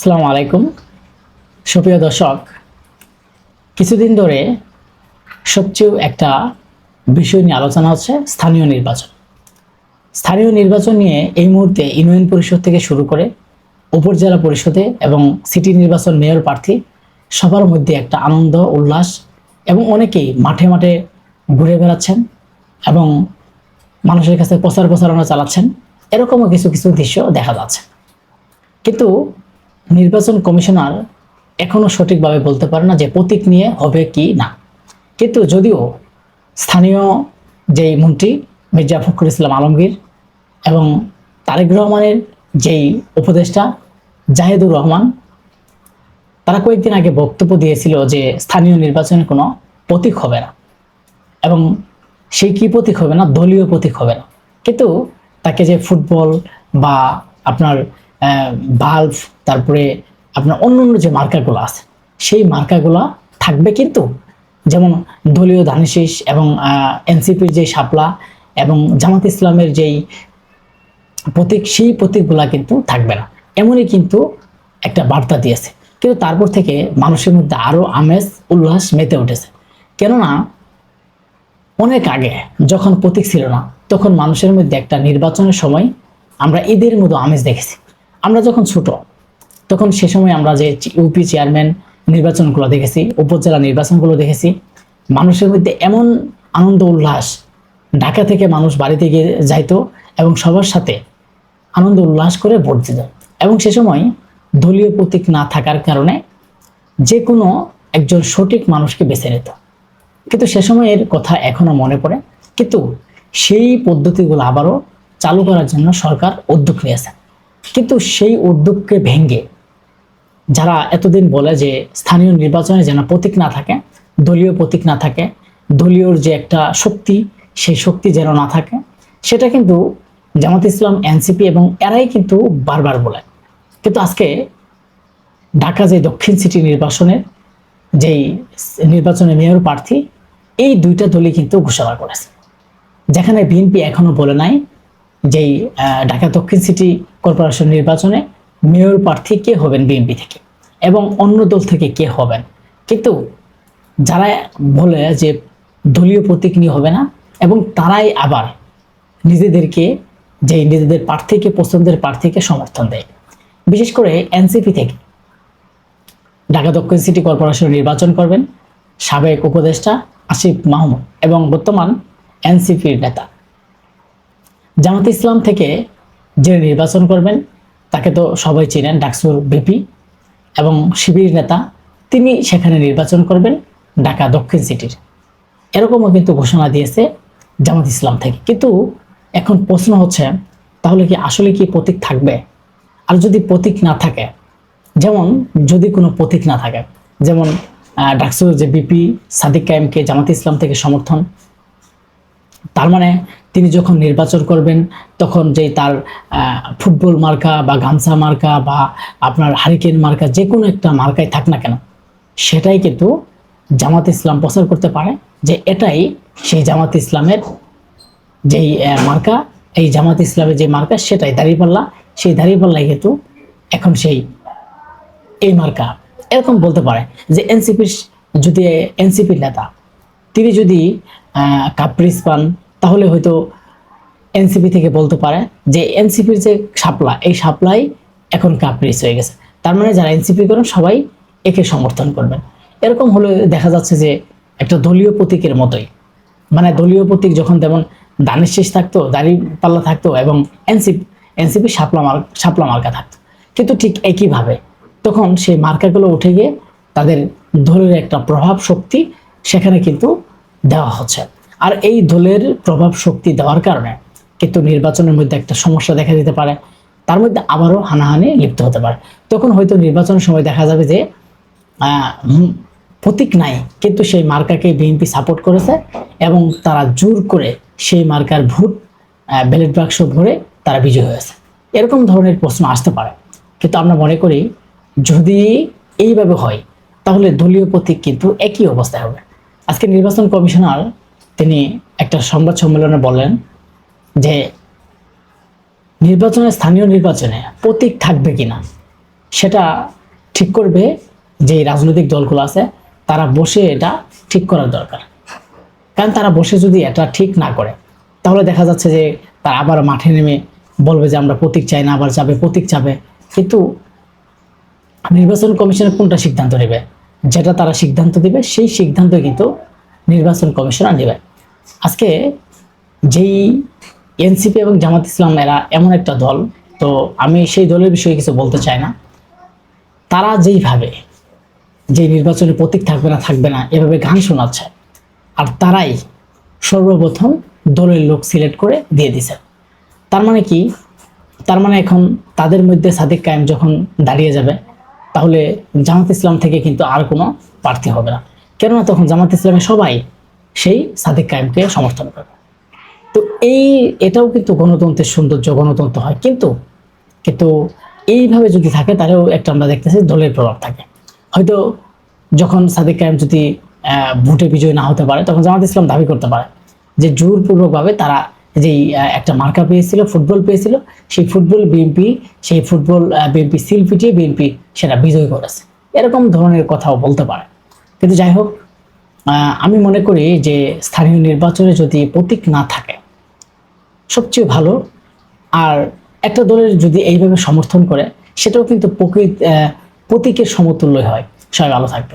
আসসালামু আলাইকুম সুপ্রিয় দর্শক, কিছুদিন ধরে সবচেয়ে একটা বিষয় নিয়ে আলোচনা হচ্ছে স্থানীয় নির্বাচন। স্থানীয় নির্বাচন নিয়ে এই মুহূর্তে ইউনিয়ন পরিষদ থেকে শুরু করে উপজেলা পরিষদে এবং সিটি নির্বাচন মেয়র প্রার্থী সবার মধ্যে একটা আনন্দ উল্লাস এবং অনেকেই মাঠে মাঠে ঘুরে বেড়াচ্ছেন এবং মানুষের কাছে প্রচারণা চালাচ্ছেন। এরকমও কিছু কিছু দৃশ্য দেখা যাচ্ছে, কিন্তু নির্বাচন কমিশনার এখনো সঠিকভাবে বলতে পারে না যে প্রতীক নিয়ে হবে কি না। কিন্তু যদিও স্থানীয় যেই মন্ত্রী মির্জা ফখরুল ইসলাম আলমগীর এবং তারেক রহমানের যেই উপদেষ্টা জাহেদুর রহমান, তারা কয়েকদিন আগে বক্তব্য দিয়েছিল যে স্থানীয় নির্বাচনে কোনো প্রতীক হবে না এবং সেই কি প্রতীক হবে না, দলীয় প্রতীক হবে না। কিন্তু তাকে যে ফুটবল বা আপনার বাল্ব, তারপরে আপনার অন্যান্য যে মার্কাগুলো আছে সেই মার্কাগুলো থাকবে, কিন্তু যেমন দলীয় ধানের এবং এনসিপির যে শাপলা এবং জামাত ইসলামের যেই প্রতীক, সেই প্রতীকগুলা কিন্তু থাকবে না, এমনই কিন্তু একটা বার্তা দিয়েছে। কিন্তু তারপর থেকে মানুষের মধ্যে আরো আমেজ উল্লাস মেতে উঠেছে। কেননা অনেক আগে যখন প্রতীক ছিল না, তখন মানুষের মধ্যে একটা নির্বাচনের সময় আমরা ঈদের মতো আমেজ দেখেছি। আমরা যখন ছোট তখন সে সময় আমরা যে ইউপি চেয়ারম্যান নির্বাচনগুলো দেখেছি, উপজেলা নির্বাচনগুলো দেখেছি, মানুষের মধ্যে এমন আনন্দ উল্লাস, ঢাকা থেকে মানুষ বাড়িতে গিয়ে যাইতো এবং সবার সাথে আনন্দ উল্লাস করে ভোট দিত। এবং সে সময় দলীয় প্রতীক না থাকার কারণে যে কোনো একজন সঠিক মানুষকে বেছে নিত। কিন্তু সে সময়ের কথা এখনো মনে পড়ে, কিন্তু সেই পদ্ধতিগুলো আবারও চালু করার জন্য সরকার উদ্যোগ নিয়েছে। কিন্তু সেই উদ্যোগকে ভেঙে যারা এতদিন বলে যে স্থানীয় নির্বাচনে যেন প্রতীক না থাকে, দলীয় প্রতীক না থাকে, দলীয় যে একটা শক্তি সেই শক্তি যেন না থাকে, সেটা কিন্তু জামাত ইসলাম, এনসিপি এবং এরাই কিন্তু বারবার বলে। কিন্তু আজকে ঢাকা যে দক্ষিণ সিটি নির্বাচনের যেই নির্বাচনে মেয়র প্রার্থী, এই দুইটা দলই কিন্তু ঘোষণা করেছে, যেখানে বিএনপি এখনো বলে নাই যেই ঢাকা দক্ষিণ সিটি কর্পোরেশন নির্বাচনে মেয়র প্রার্থী কে হবেন বিএনপি থেকে এবং অন্য দল থেকে কে হবেন। কিন্তু যারা বলে যে দলীয় প্রতীক নিয়ে হবে না, এবং তারাই আবার নিজেদেরকে নিজেদের প্রার্থীকে, পছন্দের প্রার্থীকে সমর্থন দেয়। বিশেষ করে এনসিপি থেকে ঢাকা দক্ষিণ সিটি কর্পোরেশন নির্বাচন করবেন সাবেক উপদেষ্টা আসিফ মাহমুদ এবং বর্তমান এনসিপির নেতা। জামাত ইসলাম থেকে যে নির্বাচন করবেন তাকে তো সবাই চিনেন, ডাকসুর বিপি এবং শিবির নেতা, তিনি সেখানে নির্বাচন করবেন ঢাকা দক্ষিণ সিটির। এরকমও কিন্তু ঘোষণা দিয়েছে জামাত ইসলাম থেকে। কিন্তু এখন প্রশ্ন হচ্ছে, তাহলে কি আসলে কি প্রতীক থাকবে? আর যদি প্রতীক না থাকে, যেমন যদি কোনো প্রতীক না থাকে, যেমন ডাকসুর যে বিপি সাদিক কায়েমকে জামাত ইসলাম থেকে সমর্থন, তার মানে তিনি যখন নির্বাচন করবেন তখন যেই তার ফুটবল মার্কা বা গামছা মার্কা বা আপনার হারিকেন মার্কা, যে কোনো একটা মার্কায় থাক না কেন, সেটাই কিন্তু জামাত ইসলাম প্রচার করতে পারে যে এটাই সেই জামাত ইসলামের যেই মার্কা, এই জামাত ইসলামের যে মার্কা সেটাই দাঁড়িপাল্লা, সেই দাঁড়িপাল্লাই কিন্তু এখন সেই এই মার্কা। এরকম বলতে পারে যে এনসিপির যদি এনসিপির নেতা তিনি যদি কাপ্রিস পান, তাহলে হয়তো এনসিপি থেকে বলতে পারে যে এনসিপির যে শাপলা, এই শাপলাই এখন কাপ্রিস হয়ে গেছে, তার মানে যারা এনসিপি করেন সবাই একে সমর্থন করবেন। এরকম হলে দেখা যাচ্ছে যে একটা দলীয় প্রতীকের মতোই, মানে দলীয় প্রতীক যখন যেমন দানের শেষ থাকতো, দাড়ি পাল্লা থাকতো এবং এনসিপি শাপলা মার্কা থাকতো, কিন্তু ঠিক একইভাবে তখন সেই মার্কাগুলো উঠে গিয়ে তাদের দলের একটা প্রভাব শক্তি সেখানে কিন্তু দেওয়া হচ্ছে। আর এই দলের প্রভাব শক্তি দেওয়ার কারণে কিন্তু নির্বাচনের মধ্যে একটা সমস্যা দেখা দিতে পারে, তার মধ্যে আবারও হানাহানি লিপ্ত হতে পারে। তখন হয়তো নির্বাচনের সময় দেখা যাবে যে প্রতীক নাই, কিন্তু সেই মার্কাকে বিএনপি সাপোর্ট করেছে এবং তারা জোর করে সেই মার্কার ভোট ব্যালট বাক্স ভরে তারা বিজয়ী হয়েছে। এরকম ধরনের প্রশ্ন আসতে পারে। কিন্তু আমরা মনে করি যদি এইভাবে হয় তাহলে দলীয় প্রতীক কিন্তু একই অবস্থায় হবে। আজকে নির্বাচন কমিশনার তিনি একটা সংবাদ সম্মেলনে বলেন যে স্থানীয় নির্বাচনে প্রতীক থাকবে কিনা সেটা ঠিক করবে যে রাজনৈতিক দলগুলো আছে, তারা বসে এটা ঠিক করার দরকার। কারণ তারা বসে যদি এটা ঠিক না করে, তাহলে দেখা যাচ্ছে যে তারা আবার মাঠে নেমে বলবে যে আমরা প্রতীক চাই না, আবার যাবে প্রতীক চাবে। কিন্তু নির্বাচন কমিশন কোনটা সিদ্ধান্ত নেবে? যেটা তারা সিদ্ধান্ত দিবে সেই সিদ্ধান্ত কিন্তু নির্বাচন কমিশনার নেবে। আজকে যেই এনসিপি এবং জামাত ইসলাম এরা এমন একটা দল, তো আমি সেই দলের বিষয়ে কিছু বলতে চাই না। তারা যেইভাবে যে নির্বাচনে প্রতীক থাকবে না এভাবে গান শোনাচ্ছে, আর তারাই সর্বপ্রথম দলের লোক সিলেক্ট করে দিয়ে দিছে। তার মানে কি? তার মানে এখন তাদের মধ্যে সাদিক কায়েম যখন দাঁড়িয়ে যাবে, তাহলে জামাত ইসলাম থেকে কিন্তু আর কোনো প্রার্থী হবে না। কেননা তখন জামাত ইসলামের সবাই সেই সাদিক কায়েমকে সমর্থন করবে। তো এটাও কিন্তু গণতন্ত্রের সৌন্দর্য, গণতন্ত্র হয়। কিন্তু কিন্তু এইভাবে যদি থাকে, তাহলেও একটা আমরা দেখতেছি দলের প্রভাব থাকে। হয়তো যখন সাদিক কায়েম যদি ভোটে বিজয় না হতে পারে, তখন জামাত ইসলাম দাবি করতে পারে যে জোরপূর্বকভাবে তারা যেই একটা মার্কা পেয়েছিল, ফুটবল পেয়েছিল, সেই ফুটবল বিএনপি সিল পিটিয়ে বিএনপি সেটা বিজয় করেছে। এরকম ধরনের কথাও বলতে পারে। কিন্তু যাই হোক, আমি মনে করি যে স্থানীয় নির্বাচনে যদি প্রতীক না থাকে সবচেয়ে ভালো। আর একটা দলের যদি এইভাবে সমর্থন করে, সেটাও কিন্তু প্রতীকের সমতুল্য হয়। সবাই ভালো থাকবে।